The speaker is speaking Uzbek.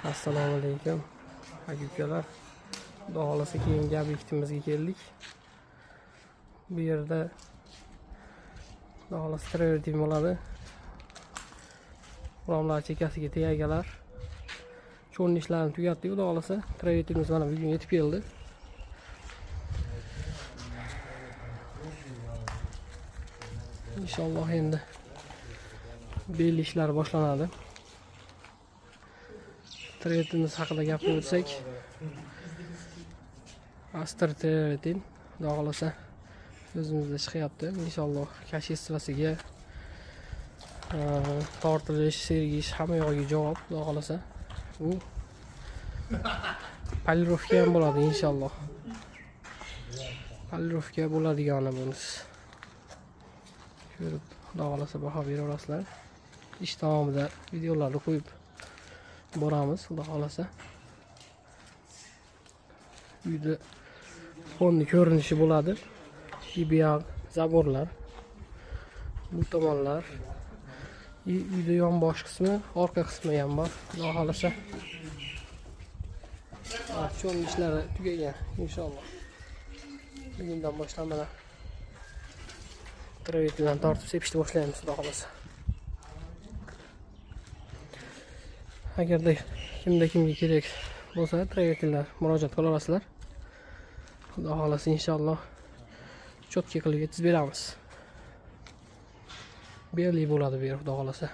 Assalomu alaykum aka-ukalar. Xudo xolasa keyingi obyektimizga keldik. Bu yerda xudo xolasa travertin bo'ladi. Romlar chekasiga tegalar. Cho'lni ishlarini tugatdik. Xudo xolasa travertinimiz mana bugun yetib keldi. Inshaalloh endi belli ishlar boshlanadi. Travertinimiz haqida gapirsak, Astar travertin xudo xolasa o'zimizda chiqyapti. Inshaalloh kashestvasiga tortilish, sergish hamma yo'g'iga javob xudo xolasa. U polirovka ham bo'ladi inshaalloh. Polirovka bo'ladigani bunisi. Ko'rib xudo xolasa baho beraverasizlar. Ish davomida videolarni qo'yib boramiz xudo xolasa. Uyda fonni ko'rinishi bo'ladi. Ibiyaq zaborlar, bu tomonlar, uyda yonbosh qismi, orqa qismi ham bor. Xudo xolasa cho'ng ishlari tugagan inshaalloh. Bugundan boshlab mana travertindan tortib sepishni boshlaymiz xudo xolasa. Agarda kimga kerak bo'lsa travertinlar murojaat qila olasizlar. Xudo xolasa inshaalloh cho'tka qilib yetkazib beramiz. Berli bo'ladi bu yer xudo xolasa.